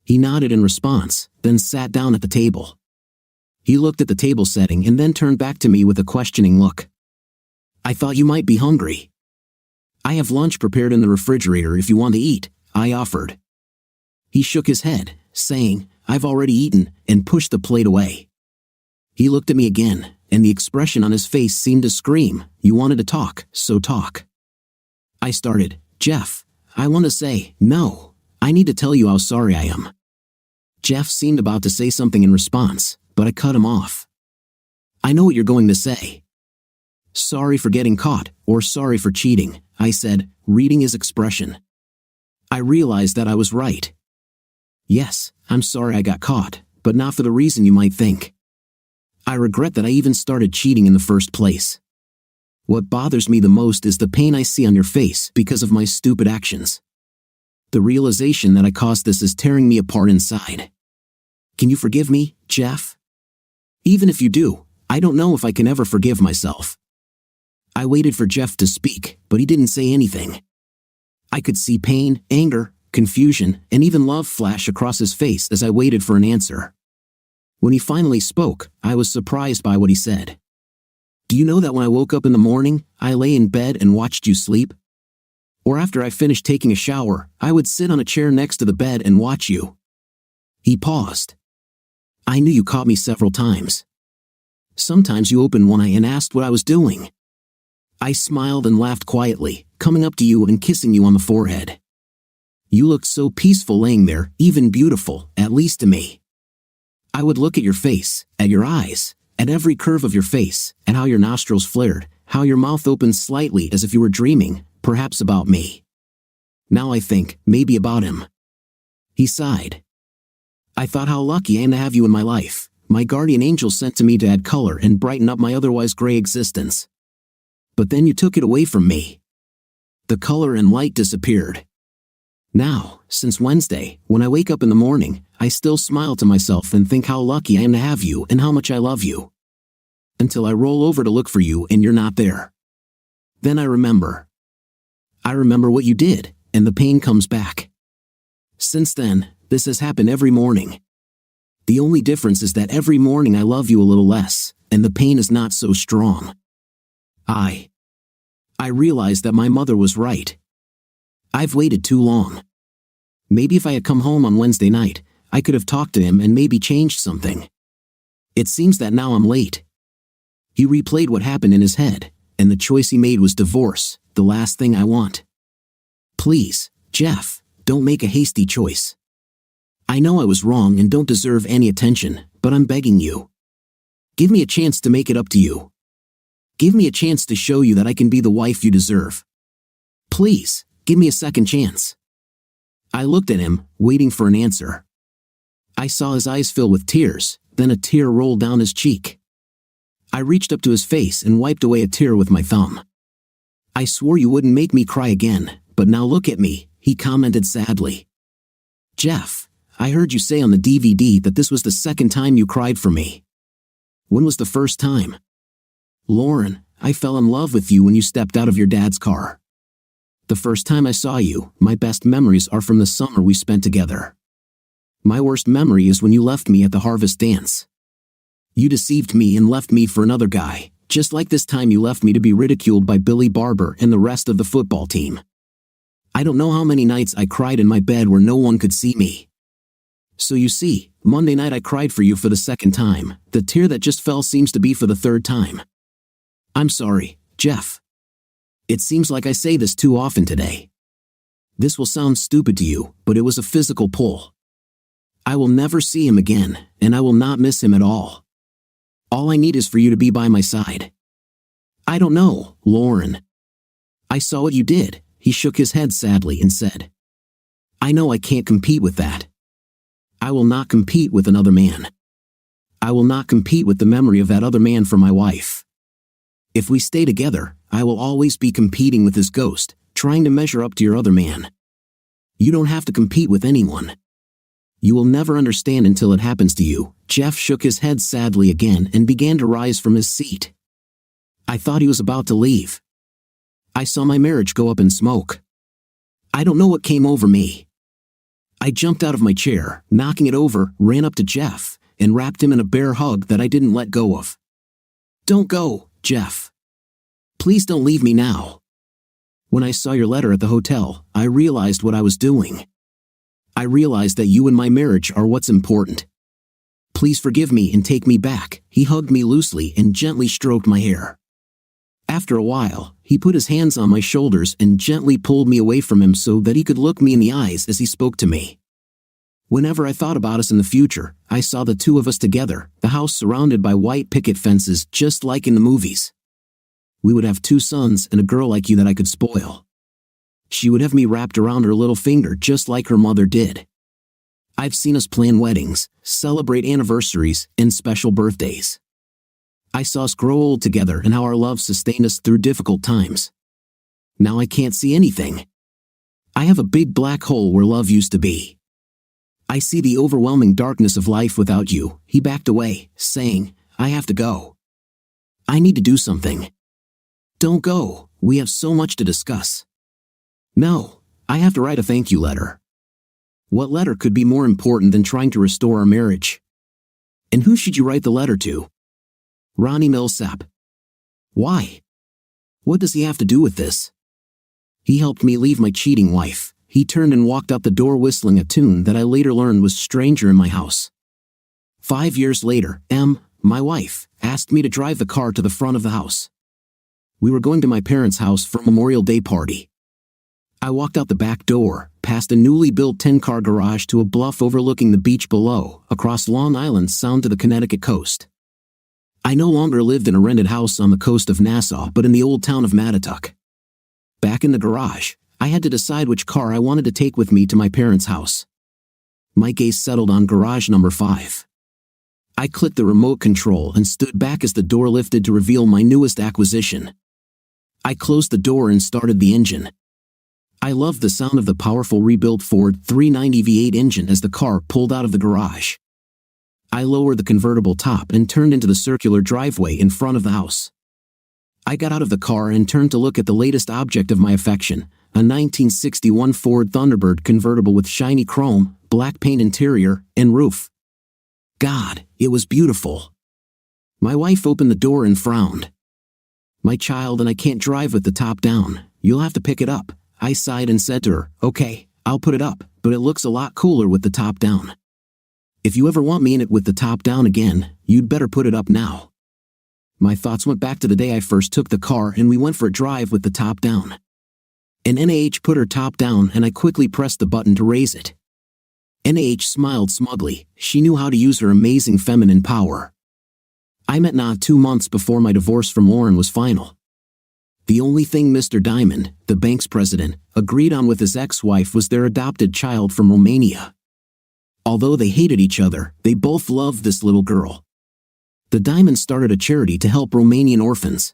He nodded in response, then sat down at the table. He looked at the table setting and then turned back to me with a questioning look. I thought you might be hungry. I have lunch prepared in the refrigerator if you want to eat, I offered. He shook his head, saying, I've already eaten, and pushed the plate away. He looked at me again, and the expression on his face seemed to scream, you wanted to talk, so talk. I started, Jeff, I want to say, no, I need to tell you how sorry I am. Jeff seemed about to say something in response, but I cut him off. I know what you're going to say. Sorry for getting caught, or sorry for cheating, I said, reading his expression. I realized that I was right. Yes, I'm sorry I got caught, but not for the reason you might think. I regret that I even started cheating in the first place. What bothers me the most is the pain I see on your face because of my stupid actions. The realization that I caused this is tearing me apart inside. Can you forgive me, Jeff? Even if you do, I don't know if I can ever forgive myself. I waited for Jeff to speak, but he didn't say anything. I could see pain, anger, confusion, and even love flash across his face as I waited for an answer. When he finally spoke, I was surprised by what he said. Do you know that when I woke up in the morning, I lay in bed and watched you sleep? Or after I finished taking a shower, I would sit on a chair next to the bed and watch you. He paused. I knew you caught me several times. Sometimes you opened one eye and asked what I was doing. I smiled and laughed quietly, coming up to you and kissing you on the forehead. You looked so peaceful laying there, even beautiful, at least to me. I would look at your face, at your eyes, at every curve of your face, at how your nostrils flared, how your mouth opened slightly as if you were dreaming, perhaps about me. Now I think, maybe about him. He sighed. I thought how lucky I am to have you in my life, my guardian angel sent to me to add color and brighten up my otherwise gray existence. But then you took it away from me. The color and light disappeared. Now, since Wednesday, when I wake up in the morning, I still smile to myself and think how lucky I am to have you and how much I love you. Until I roll over to look for you and you're not there. Then I remember. I remember what you did, and the pain comes back. Since then, this has happened every morning. The only difference is that every morning I love you a little less, and the pain is not so strong. I realized that my mother was right. I've waited too long. Maybe if I had come home on Wednesday night, I could have talked to him and maybe changed something. It seems that now I'm late. He replayed what happened in his head, and the choice he made was divorce, the last thing I want. Please, Jeff, don't make a hasty choice. I know I was wrong and don't deserve any attention, but I'm begging you. Give me a chance to make it up to you. Give me a chance to show you that I can be the wife you deserve. Please, give me a second chance. I looked at him, waiting for an answer. I saw his eyes fill with tears, then a tear rolled down his cheek. I reached up to his face and wiped away a tear with my thumb. I swore you wouldn't make me cry again, but now look at me, he commented sadly. Jeff, I heard you say on the DVD that this was the second time you cried for me. When was the first time? Lauren, I fell in love with you when you stepped out of your dad's car. The first time I saw you, my best memories are from the summer we spent together. My worst memory is when you left me at the harvest dance. You deceived me and left me for another guy, just like this time you left me to be ridiculed by Billy Barber and the rest of the football team. I don't know how many nights I cried in my bed where no one could see me. So you see, Monday night I cried for you for the second time. The tear that just fell seems to be for the third time. I'm sorry, Jeff. It seems like I say this too often today. This will sound stupid to you, but it was a physical pull. I will never see him again, and I will not miss him at all. All I need is for you to be by my side. I don't know, Lauren. I saw what you did, he shook his head sadly and said. I know I can't compete with that. I will not compete with another man. I will not compete with the memory of that other man for my wife. If we stay together, I will always be competing with his ghost, trying to measure up to your other man. You don't have to compete with anyone. You will never understand until it happens to you. Jeff shook his head sadly again and began to rise from his seat. I thought he was about to leave. I saw my marriage go up in smoke. I don't know what came over me. I jumped out of my chair, knocking it over, ran up to Jeff, and wrapped him in a bear hug that I didn't let go of. "Don't go, Jeff. Please don't leave me now. When I saw your letter at the hotel, I realized what I was doing. I realized that you and my marriage are what's important. Please forgive me and take me back." He hugged me loosely and gently stroked my hair. After a while, he put his hands on my shoulders and gently pulled me away from him so that he could look me in the eyes as he spoke to me. Whenever I thought about us in the future, I saw the two of us together, the house surrounded by white picket fences just like in the movies. We would have 2 sons and a girl like you that I could spoil. She would have me wrapped around her little finger just like her mother did. I've seen us plan weddings, celebrate anniversaries, and special birthdays. I saw us grow old together and how our love sustained us through difficult times. Now I can't see anything. I have a big black hole where love used to be. I see the overwhelming darkness of life without you." He backed away, saying, "I have to go. I need to do something." "Don't go, we have so much to discuss." "No, I have to write a thank you letter." What letter could be more important than trying to restore our marriage? "And who should you write the letter to?" "Ronnie Millsap." "Why? What does he have to do with this?" "He helped me leave my cheating wife." He turned and walked out the door whistling a tune that I later learned was Stranger in My House. 5 years later, my wife, asked me to drive the car to the front of the house. We were going to my parents' house for a Memorial Day party. I walked out the back door, past a newly built 10-car garage to a bluff overlooking the beach below, across Long Island Sound to the Connecticut coast. I no longer lived in a rented house on the coast of Nassau but in the old town of Mattituck. Back in the garage, I had to decide which car I wanted to take with me to my parents' house. My gaze settled on garage number 5. I clicked the remote control and stood back as the door lifted to reveal my newest acquisition. I closed the door and started the engine. I loved the sound of the powerful rebuilt Ford 390 V8 engine as the car pulled out of the garage. I lowered the convertible top and turned into the circular driveway in front of the house. I got out of the car and turned to look at the latest object of my affection, a 1961 Ford Thunderbird convertible with shiny chrome, black paint interior, and roof. God, it was beautiful. My wife opened the door and frowned. "My child and I can't drive with the top down. You'll have to pick it up." I sighed and said to her, "Okay, I'll put it up, but it looks a lot cooler with the top down. If you ever want me in it with the top down again, you'd better put it up now." My thoughts went back to the day I first took the car and we went for a drive with the top down. And NAH put her top down and I quickly pressed the button to raise it. NAH smiled smugly. She knew how to use her amazing feminine power. I met Na 2 months before my divorce from Lauren was final. The only thing Mr. Diamond, the bank's president, agreed on with his ex-wife was their adopted child from Romania. Although they hated each other, they both loved this little girl. The Diamonds started a charity to help Romanian orphans.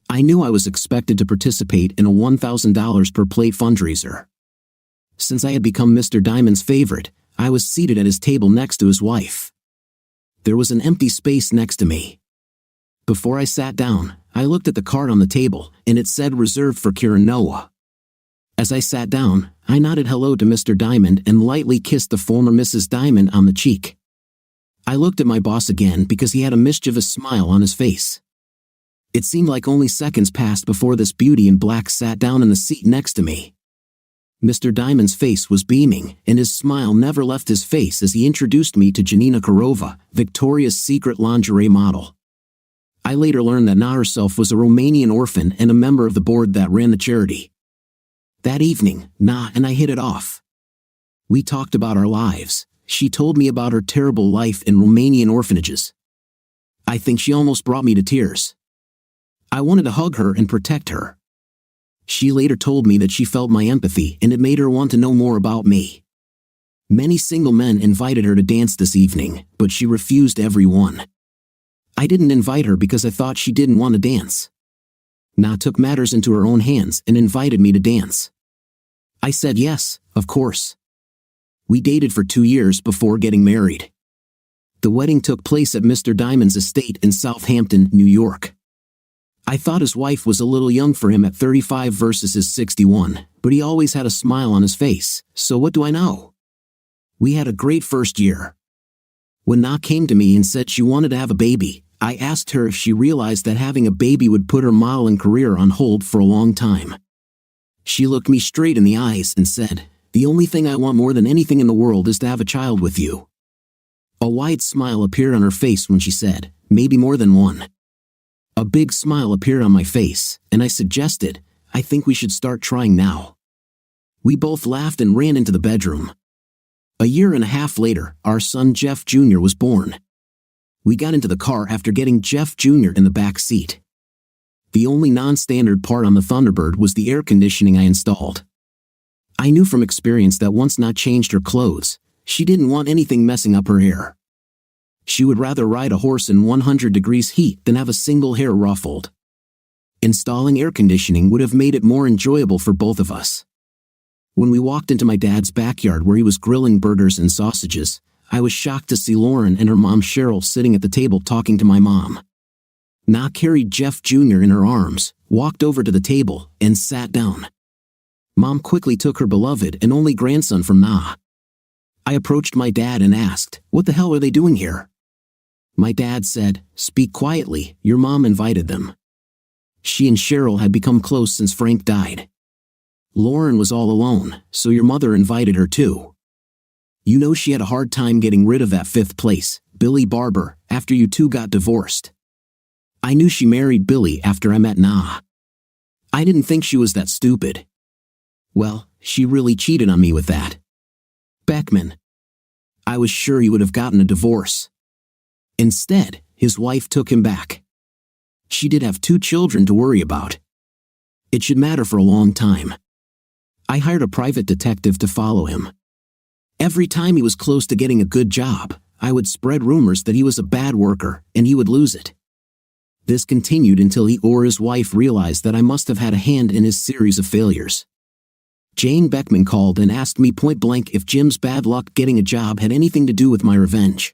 I knew I was expected to participate in a $1,000 per plate fundraiser. Since I had become Mr. Diamond's favorite, I was seated at his table next to his wife. There was an empty space next to me. Before I sat down, I looked at the card on the table, and it said reserved for Kieran Noah. As I sat down, I nodded hello to Mr. Diamond and lightly kissed the former Mrs. Diamond on the cheek. I looked at my boss again because he had a mischievous smile on his face. It seemed like only seconds passed before this beauty in black sat down in the seat next to me. Mr. Diamond's face was beaming, and his smile never left his face as he introduced me to Janina Karova, Victoria's Secret lingerie model. I later learned that Na herself was a Romanian orphan and a member of the board that ran the charity. That evening, Na and I hit it off. We talked about our lives. She told me about her terrible life in Romanian orphanages. I think she almost brought me to tears. I wanted to hug her and protect her. She later told me that she felt my empathy and it made her want to know more about me. Many single men invited her to dance this evening, but she refused every one. I didn't invite her because I thought she didn't want to dance. Na took matters into her own hands and invited me to dance. I said yes, of course. We dated for 2 years before getting married. The wedding took place at Mr. Diamond's estate in Southampton, New York. I thought his wife was a little young for him at 35 versus his 61, but he always had a smile on his face, so what do I know? We had a great first year. When Na came to me and said she wanted to have a baby, I asked her if she realized that having a baby would put her modeling career on hold for a long time. She looked me straight in the eyes and said, "The only thing I want more than anything in the world is to have a child with you." A wide smile appeared on her face when she said, "Maybe more than one." A big smile appeared on my face, and I suggested, "I think we should start trying now." We both laughed and ran into the bedroom. A year and a half later, our son Jeff Jr. was born. We got into the car after getting Jeff Jr. in the back seat. The only non-standard part on the Thunderbird was the air conditioning I installed. I knew from experience that once Na changed her clothes, she didn't want anything messing up her hair. She would rather ride a horse in 100 degrees heat than have a single hair ruffled. Installing air conditioning would have made it more enjoyable for both of us. When we walked into my dad's backyard where he was grilling burgers and sausages, I was shocked to see Lauren and her mom Cheryl sitting at the table talking to my mom. Na carried Jeff Jr. in her arms, walked over to the table, and sat down. Mom quickly took her beloved and only grandson from Na. I approached my dad and asked, "What the hell are they doing here?" My dad said, "Speak quietly, your mom invited them." She and Cheryl had become close since Frank died. Lauren was all alone, so your mother invited her too. You know she had a hard time getting rid of that fifth place, Billy Barber, after you two got divorced. I knew she married Billy after I met Na. I didn't think she was that stupid. Well, she really cheated on me with that. Beckman. I was sure he would have gotten a divorce. Instead, his wife took him back. She did have 2 children to worry about. It should matter for a long time. I hired a private detective to follow him. Every time he was close to getting a good job, I would spread rumors that he was a bad worker and he would lose it. This continued until he or his wife realized that I must have had a hand in his series of failures. Jane Beckman called and asked me point blank if Jim's bad luck getting a job had anything to do with my revenge.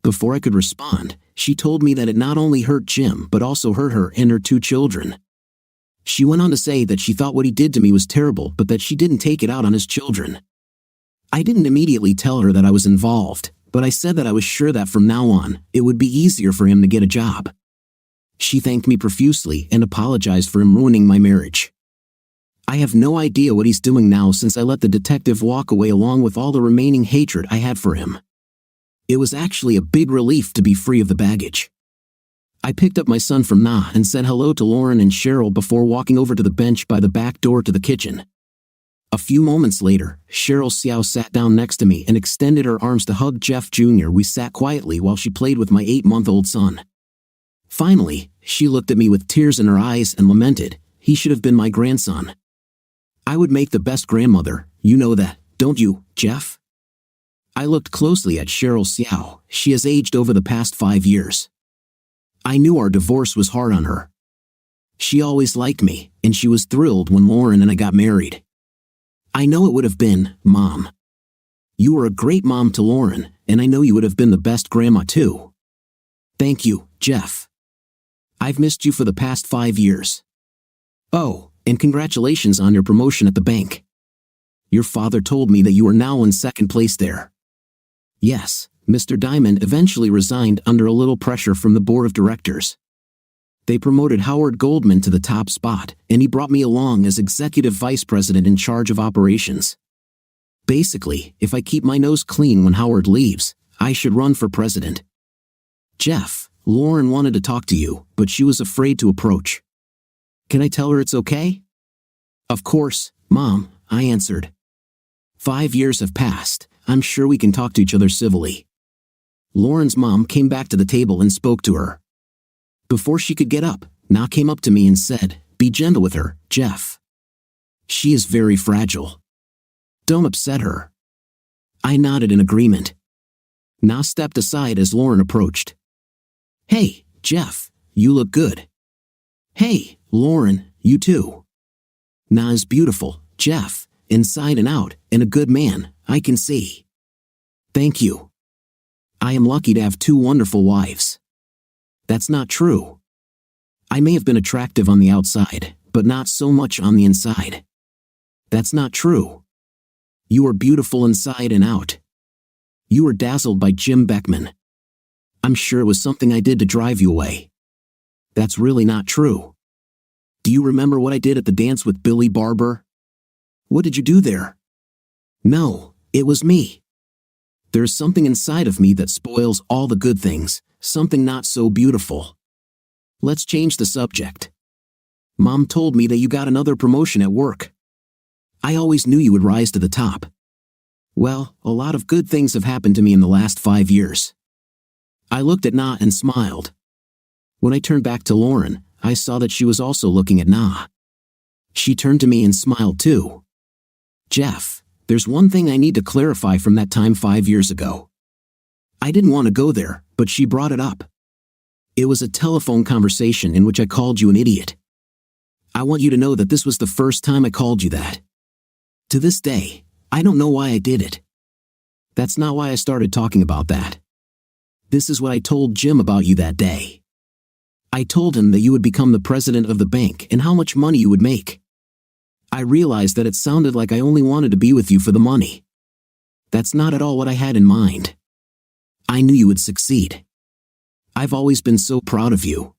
Before I could respond, she told me that it not only hurt Jim but also hurt her and her 2 children. She went on to say that she thought what he did to me was terrible but that she didn't take it out on his children. I didn't immediately tell her that I was involved, but I said that I was sure that from now on, it would be easier for him to get a job. She thanked me profusely and apologized for him ruining my marriage. I have no idea what he's doing now since I let the detective walk away along with all the remaining hatred I had for him. It was actually a big relief to be free of the baggage. I picked up my son from Na and said hello to Lauren and Cheryl before walking over to the bench by the back door to the kitchen. A few moments later, Cheryl Xiao sat down next to me and extended her arms to hug Jeff Jr. We sat quietly while she played with my 8-month-old son. Finally, she looked at me with tears in her eyes and lamented, "He should have been my grandson." I would make the best grandmother, you know that, don't you, Jeff? I looked closely at Cheryl Xiao. She has aged over the past 5 years. I knew our divorce was hard on her. She always liked me, and she was thrilled when Lauren and I got married. I know it would have been, Mom. You were a great mom to Lauren, and I know you would have been the best grandma too. Thank you, Jeff. I've missed you for the past 5 years. Oh, and congratulations on your promotion at the bank. Your father told me that you are now in 2nd place there. Yes, Mr. Diamond eventually resigned under a little pressure from the board of directors. They promoted Howard Goldman to the top spot, and he brought me along as executive vice president in charge of operations. Basically, if I keep my nose clean when Howard leaves, I should run for president. Jeff, Lauren wanted to talk to you, but she was afraid to approach. Can I tell her it's okay? Of course, Mom, I answered. 5 years have passed. I'm sure we can talk to each other civilly. Lauren's mom came back to the table and spoke to her. Before she could get up, Na came up to me and said, "Be gentle with her, Jeff. She is very fragile. Don't upset her." I nodded in agreement. Na stepped aside as Lauren approached. "Hey, Jeff, you look good." "Hey, Lauren, you too." Na is beautiful, Jeff, inside and out, and a good man, I can see. Thank you. I am lucky to have 2 wonderful wives. That's not true. I may have been attractive on the outside, but not so much on the inside. That's not true. You are beautiful inside and out. You were dazzled by Jim Beckman. I'm sure it was something I did to drive you away. That's really not true. Do you remember what I did at the dance with Billy Barber? What did you do there? No, it was me. There's something inside of me that spoils all the good things, something not so beautiful. Let's change the subject. Mom told me that you got another promotion at work. I always knew you would rise to the top. Well, a lot of good things have happened to me in the last 5 years. I looked at Na and smiled. When I turned back to Lauren, I saw that she was also looking at Na. She turned to me and smiled too. Jeff, there's one thing I need to clarify from that time 5 years ago. I didn't want to go there, but she brought it up. It was a telephone conversation in which I called you an idiot. I want you to know that this was the first time I called you that. To this day, I don't know why I did it. That's not why I started talking about that. This is what I told Jim about you that day. I told him that you would become the president of the bank and how much money you would make. I realized that it sounded like I only wanted to be with you for the money. That's not at all what I had in mind. I knew you would succeed. I've always been so proud of you.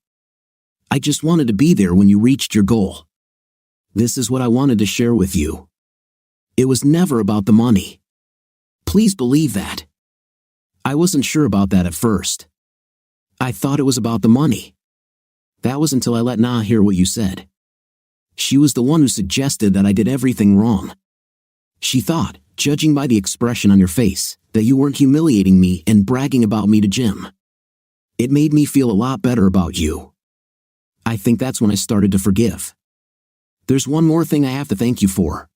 I just wanted to be there when you reached your goal. This is what I wanted to share with you. It was never about the money. Please believe that. I wasn't sure about that at first. I thought it was about the money. That was until I let Na hear what you said. She was the one who suggested that I did everything wrong. She thought, judging by the expression on your face, that you weren't humiliating me and bragging about me to Jim. It made me feel a lot better about you. I think that's when I started to forgive. There's one more thing I have to thank you for.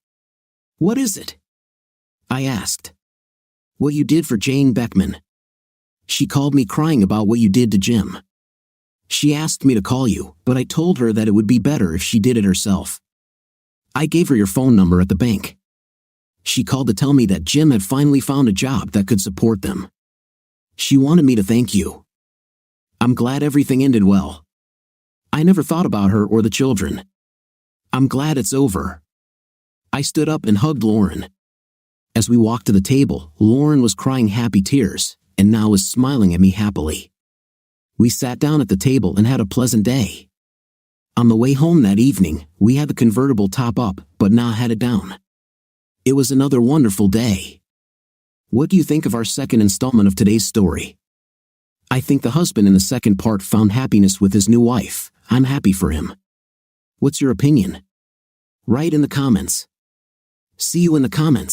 What is it? I asked. What you did for Jane Beckman. She called me crying about what you did to Jim. She asked me to call you, but I told her that it would be better if she did it herself. I gave her your phone number at the bank. She called to tell me that Jim had finally found a job that could support them. She wanted me to thank you. I'm glad everything ended well. I never thought about her or the children. I'm glad it's over. I stood up and hugged Lauren. As we walked to the table, Lauren was crying happy tears, and now was smiling at me happily. We sat down at the table and had a pleasant day. On the way home that evening, we had the convertible top up, but Na had it down. It was another wonderful day. What do you think of our second installment of today's story? I think the husband in the second part found happiness with his new wife. I'm happy for him. What's your opinion? Write in the comments. See you in the comments.